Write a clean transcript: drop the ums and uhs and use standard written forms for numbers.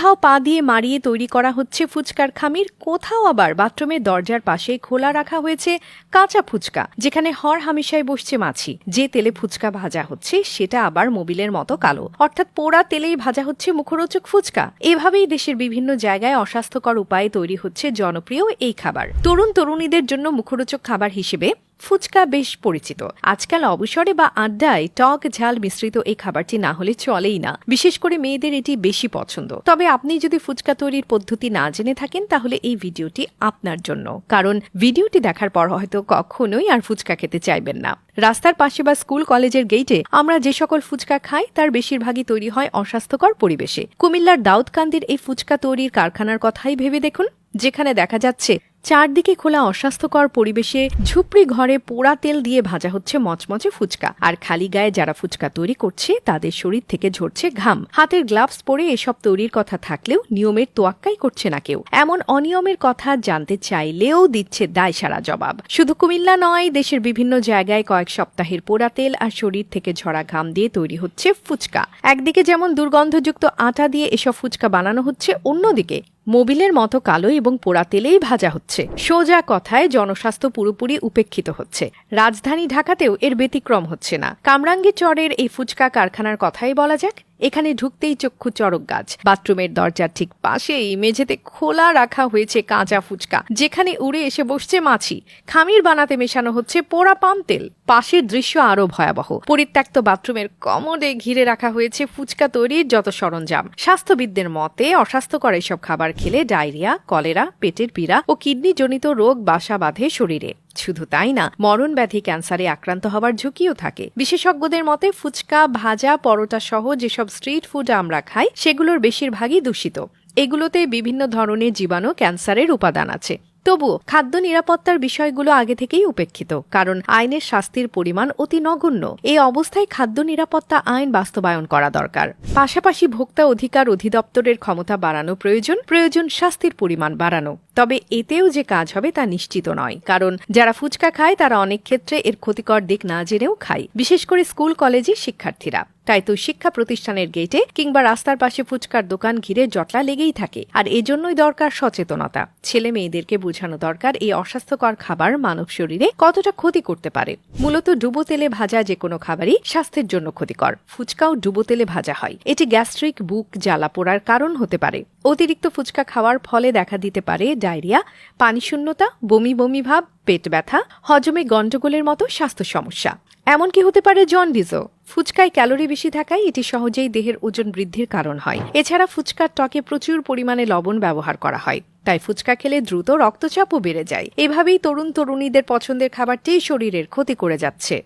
কোথাও পা দিয়ে মারিয়ে তৈরি করা হচ্ছে ফুচকার খামির, কোথাও আবার বাথরুমের দরজার পাশে খোলা রাখা হয়েছে কাঁচা ফুচকা, যেখানে হরহামেশাই বসছে মাছি। যে তেলে ফুচকা ভাজা হচ্ছে সেটা আবার মোবিলের মতো কালো, অর্থাৎ পোড়া তেলেই ভাজা হচ্ছে মুখরোচক ফুচকা। এভাবেই দেশের বিভিন্ন জায়গায় অস্বাস্থ্যকর উপায়ে তৈরি হচ্ছে জনপ্রিয় এই খাবার। তরুণ তরুণীদের জন্য মুখরোচক খাবার হিসেবে ফুচকা বেশ পরিচিত। আজকাল অবসরে বা আড্ডায় টক ঝাল মিশ্রিত এই খাবারটি না হলে চলেই না, বিশেষ করে মেয়েদের এটি বেশি পছন্দ। তবে আপনি যদি ফুচকা তৈরির পদ্ধতি না জেনে থাকেন তাহলে এই ভিডিওটি আপনার জন্য, কারণ ভিডিওটি দেখার পর হয়তো কখনোই আর ফুচকা খেতে চাইবেন না। রাস্তার পাশে বা স্কুল কলেজের গেটে আমরা যে সকল ফুচকা খাই তার বেশিরভাগই তৈরি হয় অস্বাস্থ্যকর পরিবেশে। কুমিল্লার দাউদকান্দির এই ফুচকা তৈরির কারখানার কথাই ভেবে দেখুন, যেখানে দেখা যাচ্ছে চারদিকে খোলা অস্বাস্থ্যকর পরিবেশে ঝুপড়ি ঘরে পোড়া তেল দিয়ে ভাজা হচ্ছে মচমচে ফুচকা। আর খালি গায়ে যারা ফুচকা তৈরি করছে তাদের শরীর থেকে ঝরছে ঘাম। হাতের গ্লাভস পরে এসব তৈরির কথা থাকলেও নিয়মের তোয়াক্কাই করছে না কেউ। এমন অনিয়মের কথা জানতে চাইলেও দিচ্ছে দায়সারা জবাব। শুধু কুমিল্লা নয়, দেশের বিভিন্ন জায়গায় কয়েক সপ্তাহের পোড়া তেল আর শরীর থেকে ঝরা ঘাম দিয়ে তৈরি হচ্ছে ফুচকা। একদিকে যেমন দুর্গন্ধযুক্ত আটা দিয়ে এসব ফুচকা বানানো হচ্ছে, অন্যদিকে মোবিলের মতো কালো এবং পোড়া তেলেই ভাজা হচ্ছে। সোজা কথায় জনস্বাস্থ্য পুরোপুরি উপেক্ষিত হচ্ছে। রাজধানী ঢাকাতেও এর ব্যতিক্রম হচ্ছে না। কামরাঙ্গী চরের এই ফুচকা কারখানার কথাই বলা যাক। এখানে ঢুকতেই চক্ষু চড়ক গাছ। বাথরুমের দরজার ঠিক পাশেই মেঝেতে খোলা রাখা হয়েছে কাঁচা ফুচকা, যেখানে উড়ে এসে বসছে মাছি। খামির বানাতে মেশানো হচ্ছে পোড়া পাম তেল। পাশের দৃশ্য আরো ভয়াবহ। পরিত্যক্ত বাথরুমের কমোডে ঘিরে রাখা হয়েছে ফুচকা তৈরির যত সরঞ্জাম। স্বাস্থ্যবিদদের মতে অস্বাস্থ্যকর এসব খাবার খেলে ডায়রিয়া, কলেরা, পেটের পীড়া ও কিডনিজনিত রোগ বাসা বাঁধে শরীরে। শুধু তাই না, মরণ ব্যাধি ক্যান্সারে আক্রান্ত হওয়ার ঝুঁকিও থাকে। বিশেষজ্ঞদের মতে ফুচকা, ভাজা, পরোটা সহ যেসব স্ট্রিট ফুড আমরা খাই সেগুলোর বেশিরভাগই দূষিত। এগুলোতে বিভিন্ন ধরনের জীবাণু, ক্যান্সারের উপাদান আছে। তবুও খাদ্য নিরাপত্তার বিষয়গুলো আগে থেকেই উপেক্ষিত, কারণ আইনের শাস্তির পরিমাণ অতি নগণ্য। এই অবস্থায় খাদ্য নিরাপত্তা আইন বাস্তবায়ন করা দরকার। পাশাপাশি ভোক্তা অধিকার অধিদপ্তরের ক্ষমতা বাড়ানো প্রয়োজন শাস্তির পরিমাণ বাড়ানো। তবে এতেও যে কাজ হবে তা নিশ্চিত নয়, কারণ যারা ফুচকা খায় তারা অনেক ক্ষেত্রে এর ক্ষতিকর দিক না জেনেও খায়, বিশেষ করে স্কুল কলেজের শিক্ষার্থীরা। তাই তো শিক্ষা প্রতিষ্ঠানের গেটে কিংবা রাস্তার পাশে ফুচকার দোকান ঘিরে জটলা লেগেই থাকে। আর এজন্যই দরকার সচেতনতা। ছেলে মেয়েদেরকে বোঝানো দরকার এই অস্বাস্থ্যকর খাবার মানব শরীরে কতটা ক্ষতি করতে পারে। মূলত ডুবো তেলে ভাজা যে কোনো খাবারই স্বাস্থ্যের জন্য ক্ষতিকর। ফুচকাও ডুবো তেলে ভাজা হয়। এটি গ্যাস্ট্রিক, বুক জ্বালা পোড়ার কারণ হতে পারে। অতিরিক্ত ফুচকা খাওয়ার ফলে দেখা দিতে পারে ডায়রিয়া, পানিশূন্যতা, বমি বমি ভাব, পেট ব্যথা, হজমে গন্ডগোলের মতো স্বাস্থ্য সমস্যা। এমনকি হতে পারে জন্ডিসও। ফুচকায় ক্যালোরি বেশি থাকায় এটি সহজেই দেহের ওজন বৃদ্ধির কারণ হয়। এছাড়া ফুচকার টকে প্রচুর পরিমাণে লবণ ব্যবহার করা হয়, তাই ফুচকা খেলে দ্রুত রক্তচাপও বেড়ে যায়। এভাবেই তরুণ তরুণীদের পছন্দের খাবারটি শরীরের ক্ষতি করে যাচ্ছে।